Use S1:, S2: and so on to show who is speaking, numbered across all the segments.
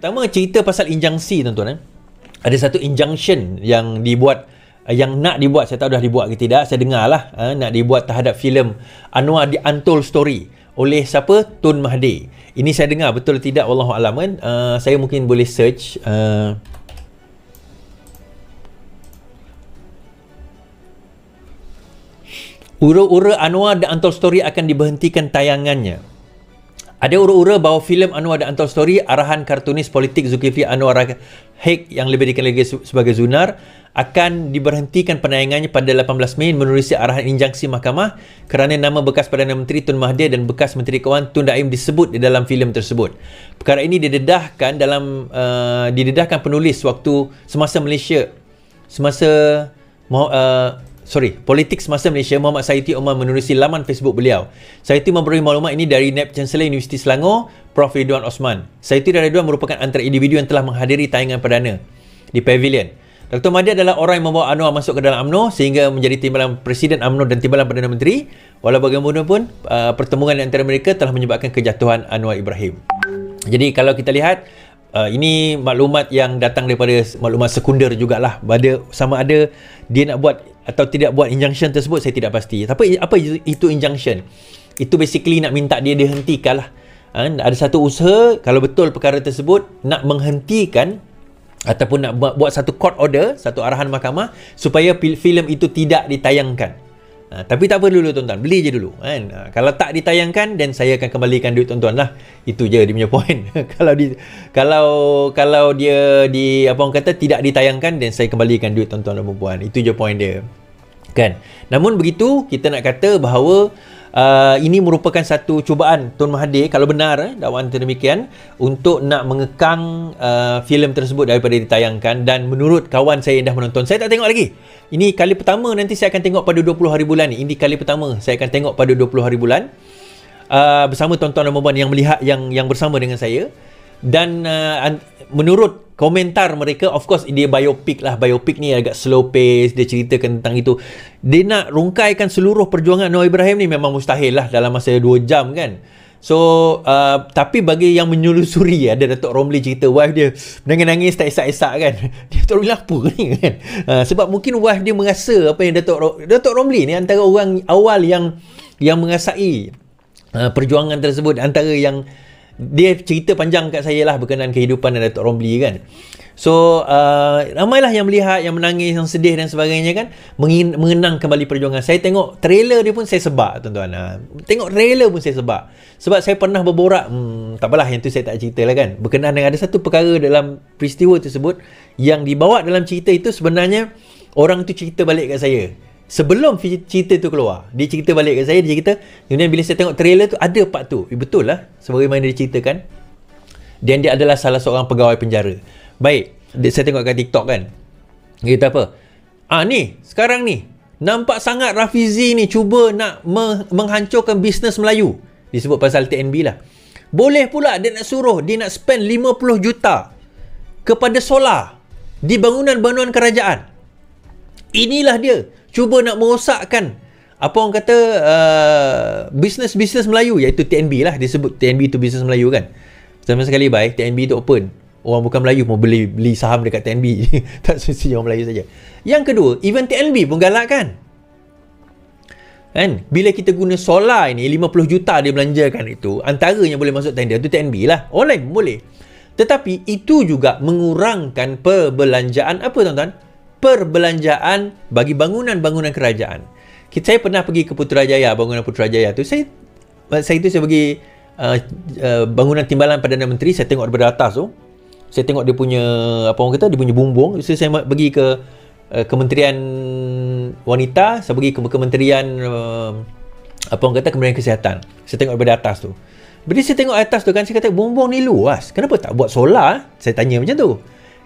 S1: Pertama, cerita pasal injunksi tuan-tuan. Ada satu injunction yang dibuat, yang nak dibuat, saya tahu dah dibuat ke tidak, saya dengar lah, nak dibuat terhadap filem Anwar The Untold Story oleh siapa? Tun Mahathir. Ini saya dengar, betul tidak wallahualam kan. Saya mungkin boleh search ura-ura Anwar The Untold Story akan diberhentikan tayangannya. Ada ura-ura bahawa filem Anwar The Untold Story arahan kartunis politik Zulkifli Anwar Haque yang lebih dikenal lagi sebagai Zunar akan diberhentikan penayangannya pada 18 Mei menerusi arahan injunksi mahkamah kerana nama bekas Perdana Menteri Tun Mahathir dan bekas Menteri Keuangan Tun Daim disebut di dalam filem tersebut. Perkara ini didedahkan penulis waktu semasa politik semasa Malaysia Muhammad Sayuti Omar menerusi laman Facebook beliau. Sayuti memberi maklumat ini dari Naib Chancellor Universiti Selangor, Prof. Ridwan Osman. Sayuti dan Ridwan merupakan antara individu yang telah menghadiri tayangan perdana di Pavilion. Dr. Mahathir adalah orang yang membawa Anwar masuk ke dalam UMNO sehingga menjadi timbalan Presiden UMNO dan timbalan Perdana Menteri. Walau bagaimanapun, pertemuan di antara mereka telah menyebabkan kejatuhan Anwar Ibrahim. Jadi kalau kita lihat, ini maklumat yang datang daripada maklumat sekunder jugalah. Sama ada dia nak buat atau tidak buat injunction tersebut, saya tidak pasti. Tapi apa itu injunction? Itu basically nak minta dia dihentikan lah. Ada satu usaha, kalau betul perkara tersebut nak menghentikan ataupun nak buat satu court order, satu arahan mahkamah supaya filem itu tidak ditayangkan. Tapi tak apa dulu tuan-tuan, beli je dulu kan. Kalau tak ditayangkan, then saya akan kembalikan duit tuan-tuan lah. Itu je dia punya point. Kalau dia apa orang kata tidak ditayangkan, then saya kembalikan duit tuan-tuan dan puan-puan. Itu je point dia. Kan. Namun begitu, kita nak kata bahawa ini merupakan satu cubaan Tun Mahathir, kalau benar dakwaan demikian, untuk nak mengekang filem tersebut daripada ditayangkan. Dan menurut kawan saya yang dah menonton, saya tak tengok lagi. Ini kali pertama, nanti saya akan tengok pada 20 hari bulan ni. Ini kali pertama saya akan tengok pada 20 hari bulan bersama tuan-tuan dan puan-puan yang melihat yang bersama dengan saya. Dan menurut komentar mereka, of course dia biopic lah. Biopic ni agak slow pace, dia ceritakan tentang itu. Dia nak rungkaikan seluruh perjuangan Anwar Ibrahim ni memang mustahil lah dalam masa 2 jam kan. So tapi bagi yang menyelusuri, ada Datuk Romli cerita wife dia nangis-nangis tak esak-esak kan. Dia Datuk Romli apa ni kan. Sebab mungkin wife dia merasa apa yang Datuk Romli ni antara orang awal yang mengasai perjuangan tersebut, antara yang dia cerita panjang kat saya lah berkenaan kehidupan Datuk Romli kan. So ramailah yang melihat, yang menangis, yang sedih dan sebagainya kan, mengenang kembali perjuangan. Saya tengok trailer dia pun saya sebab tuan-tuan. Tengok trailer pun saya sebab. Sebab saya pernah berborak, tak apalah yang tu saya tak cerita lah kan. Berkenaan dengan ada satu perkara dalam peristiwa tersebut yang dibawa dalam cerita itu, sebenarnya orang tu cerita balik kat saya. Sebelum cerita tu keluar, dia cerita balik kat saya, dia cerita, kemudian bila saya tengok trailer tu, ada part tu. Betul lah, sebagaimana dia ceritakan. Dan dia adalah salah seorang pegawai penjara. Baik, saya tengok kat TikTok kan. Dia kata apa? Ni, sekarang ni, nampak sangat Rafizi ni cuba nak menghancurkan bisnes Melayu. Disebut pasal TNB lah. Boleh pula dia nak suruh, dia nak spend 50 juta kepada solar di bangunan-bangunan kerajaan. Inilah dia. Cuba nak merosakkan apa orang kata bisnes-bisnes Melayu, iaitu TNB lah. Dia sebut TNB tu bisnes Melayu kan. Sama sekali baik, TNB tu open. Orang bukan Melayu pun boleh beli saham dekat TNB. Tak semestinya orang Melayu saja. Yang kedua, even TNB pun galak kan. Bila kita guna solar ini, 50 juta dia belanjakan itu, antaranya boleh masuk tender tu TNB lah. Online pun boleh. Tetapi itu juga mengurangkan perbelanjaan apa tuan-tuan? Perbelanjaan bagi bangunan-bangunan kerajaan. Saya pernah pergi ke Putrajaya, bangunan Putrajaya tu. Saya pergi bangunan timbalan Perdana Menteri. Saya tengok daripada atas tu. Saya tengok dia punya apa orang kata, dia punya bumbung. So, saya pergi ke Kementerian Wanita, saya pergi ke Kementerian apa orang kata, Kementerian Kesihatan. Saya tengok daripada atas tu. Bila saya tengok atas tu kan, saya kata bumbung ni luas. Kenapa tak buat solar? Saya tanya macam tu.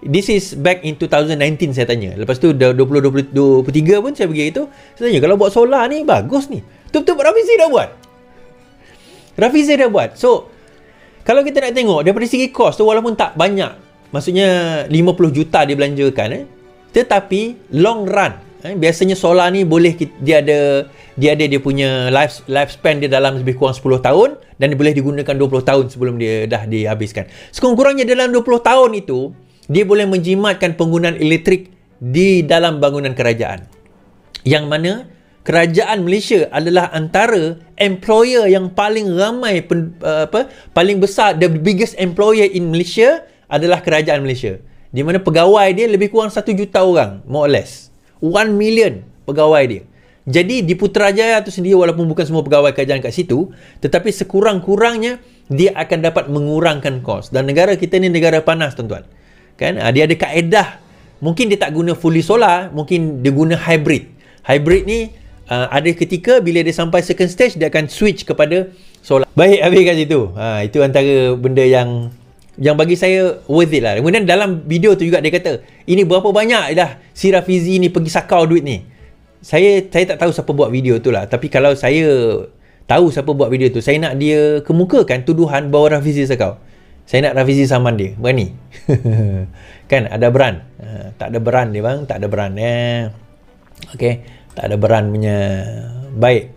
S1: This is back in 2019 saya tanya. Lepas tu 2023 pun saya pergi itu. Saya tanya, kalau buat solar ni bagus ni. Betul-betul Rafizi dah buat. Rafizi dah buat. So kalau kita nak tengok daripada segi kos tu, walaupun tak banyak, maksudnya 50 juta dia belanjakan, tetapi long run Biasanya solar ni boleh dia punya lifespan dia dalam lebih kurang 10 tahun dan dia boleh digunakan 20 tahun sebelum dia dah dihabiskan. Sekurang-kurangnya dalam 20 tahun itu dia boleh menjimatkan penggunaan elektrik di dalam bangunan kerajaan. Yang mana kerajaan Malaysia adalah antara employer yang paling ramai paling besar, the biggest employer in Malaysia adalah kerajaan Malaysia. Di mana pegawai dia lebih kurang 1 juta orang, more or less. 1 million pegawai dia. Jadi di Putrajaya tu sendiri, walaupun bukan semua pegawai kerajaan kat situ, tetapi sekurang-kurangnya dia akan dapat mengurangkan kos. Dan negara kita ni negara panas, tuan-tuan. Kan? Dia ada kaedah. Mungkin dia tak guna fully solar, mungkin dia guna hybrid. Hybrid ni ada ketika bila dia sampai second stage, dia akan switch kepada solar. Baik, habis kat situ. Itu antara benda yang bagi saya worth it lah. Kemudian dalam video tu juga dia kata, ini berapa banyak dah si Rafizi ni pergi sakau duit ni. Saya tak tahu siapa buat video tu lah. Tapi kalau saya tahu siapa buat video tu, saya nak dia kemukakan tuduhan bahawa Rafizi sakau. Saya nak Rafizi saman dia. Berani? Kan ada beran. Tak ada beran dia bang. Tak ada beran. Okay. Tak ada beran punya. Baik.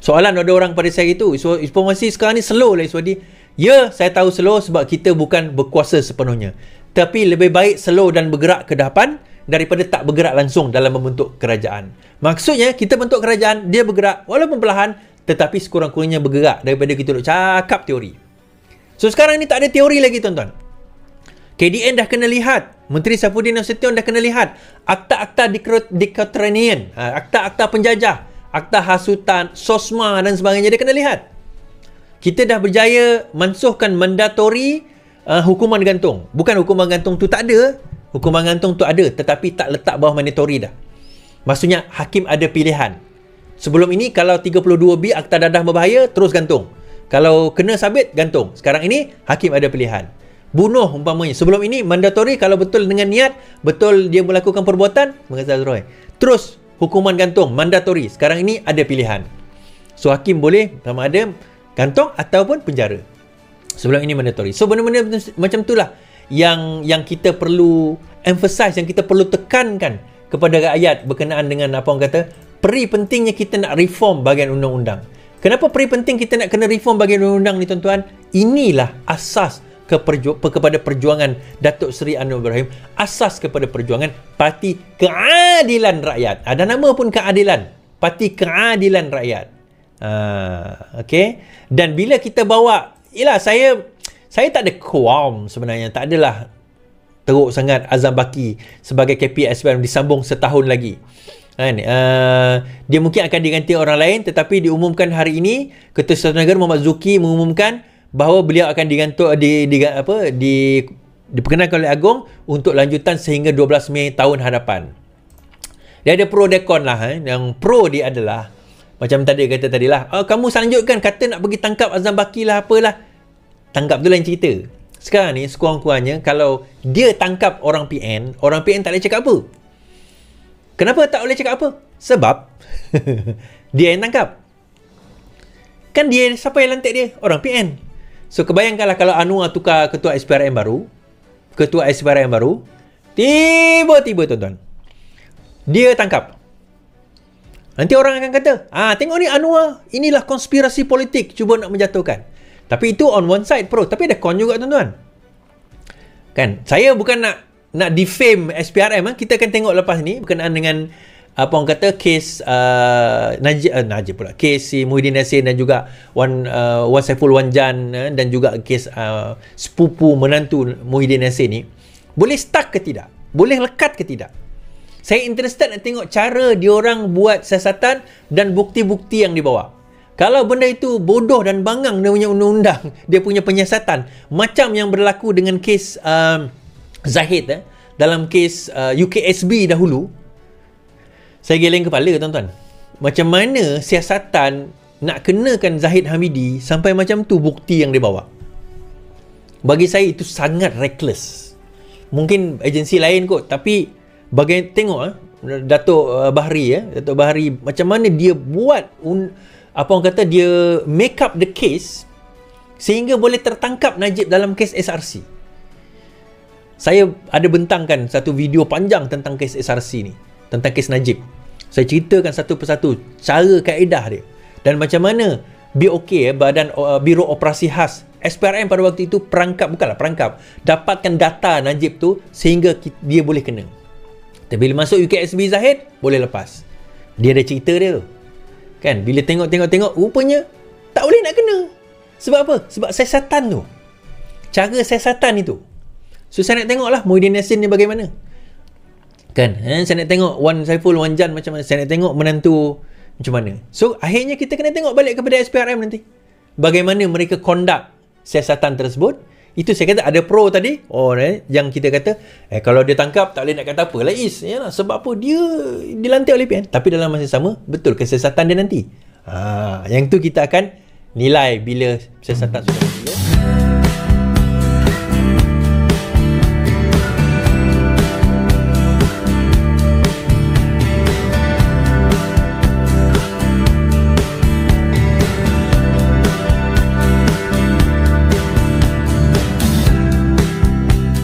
S1: Soalan ada orang pada saya itu, informasi sekarang ni slow lah Iswadi. Ya, saya tahu slow sebab kita bukan berkuasa sepenuhnya. Tapi lebih baik slow dan bergerak ke depan daripada tak bergerak langsung dalam membentuk kerajaan. Maksudnya, kita bentuk kerajaan, dia bergerak walaupun perlahan, tetapi sekurang-kurangnya bergerak daripada kita duk cakap teori. So, sekarang ni tak ada teori lagi, tuan-tuan. KDN dah kena lihat. Menteri Saifuddin Nasution dah kena lihat. Akta-akta dikotranian, akta-akta penjajah, akta hasutan, SOSMA dan sebagainya, dia kena lihat. Kita dah berjaya mansuhkan mandatory hukuman gantung. Bukan hukuman gantung tu tak ada. Hukuman gantung tu ada, tetapi tak letak bawah mandatory dah. Maksudnya, hakim ada pilihan. Sebelum ini, kalau 32B akta dadah berbahaya, terus gantung. Kalau kena sabit, gantung. Sekarang ini, hakim ada pilihan. Bunuh umpamanya. Sebelum ini, mandatory kalau betul dengan niat, betul dia melakukan perbuatan, terus hukuman gantung, mandatory. Sekarang ini ada pilihan. So, hakim boleh sama ada gantung ataupun penjara. Sebelum ini mandatory. So benda-benda macam itulah yang kita perlu emphasize, yang kita perlu tekankan kepada rakyat berkenaan dengan apa orang kata, peri pentingnya kita nak reform bahagian undang-undang. Kenapa peri penting kita nak kena reform bahagian undang-undang ni, tuan-tuan? Inilah asas kepada perjuangan Datuk Seri Anwar Ibrahim, asas kepada perjuangan Parti Keadilan Rakyat. Ada nama pun keadilan, Parti Keadilan Rakyat. Okay. Dan bila kita bawa, yelah saya tak ada qualm sebenarnya, tak adalah teruk sangat Azam Baki sebagai KP SPRM disambung setahun lagi. Dia mungkin akan diganti orang lain, tetapi diumumkan hari ini Ketua Satu Negara Muhammad Zuki mengumumkan bahawa beliau akan diperkenalkan oleh Agong untuk lanjutan sehingga 12 Mei tahun hadapan. Dia ada pro dekon lah. Yang pro dia adalah macam tadi kata tadilah, kamu selanjutkan kata nak pergi tangkap Azam Baki lah apalah. Tangkap tu lain cerita. Sekarang ni sekurang-kurangnya kalau dia tangkap orang PN tak boleh cakap apa. Kenapa tak boleh cakap apa? Sebab dia yang tangkap. Kan dia, siapa yang lantik dia? Orang PN. So kebayangkanlah kalau Anwar tukar ketua SPRM baru, tiba-tiba tuan-tuan, dia tangkap. Nanti orang akan kata, tengok ni Anwar, inilah konspirasi politik, cuba nak menjatuhkan. Tapi itu on one side pro, tapi ada con juga, tuan-tuan. Kan, saya bukan nak defame SPRM, kita akan tengok lepas ni berkenaan dengan apa orang kata kes Najib pula, kes si Muhyiddin Yassin dan juga Wan Saiful Wanjan dan juga kes sepupu menantu Muhyiddin Yassin ni boleh stuck ke tidak? Boleh lekat ke tidak? Saya interested nak tengok cara diorang buat siasatan dan bukti-bukti yang dibawa. Kalau benda itu bodoh dan bangang dia punya undang-undang, dia punya penyiasatan, macam yang berlaku dengan kes Zahid dalam kes UKSB dahulu, saya geleng kepala, tuan-tuan. Macam mana siasatan nak kenakan Zahid Hamidi sampai macam tu bukti yang dibawa. Bagi saya itu sangat reckless. Mungkin agensi lain kot, tapi tengok Datuk Bahri macam mana dia buat apa orang kata, dia make up the case sehingga boleh tertangkap Najib dalam kes SRC. Saya ada bentangkan satu video panjang tentang kes SRC ni, tentang kes Najib. Saya ceritakan satu persatu cara kaedah dia dan macam mana BOK Badan Biro Operasi Khas SPRM pada waktu itu perangkap dapatkan data Najib tu sehingga dia boleh kena. Tapi bila masuk UKSB Zahid boleh lepas. Dia ada cerita dia tu. Kan bila tengok rupanya tak boleh nak kena. Sebab apa? Sebab siasatan tu. Cara siasatan itu. So saya nak tengoklah Muhyiddin Yassin ni bagaimana. Kan? Saya nak tengok Wan Saiful, Wan Jan macam mana. Saya nak tengok menantu macam mana. So akhirnya kita kena tengok balik kepada SPRM nanti. Bagaimana mereka conduct siasatan tersebut. Itu saya kata ada pro tadi. Yang kita kata kalau dia tangkap tak boleh nak kata apa lah Is. Yalah, sebab apa dia dilantik oleh PN. Tapi dalam masa sama betul kesiasatan dia nanti. Yang tu kita akan nilai bila siasatan sudah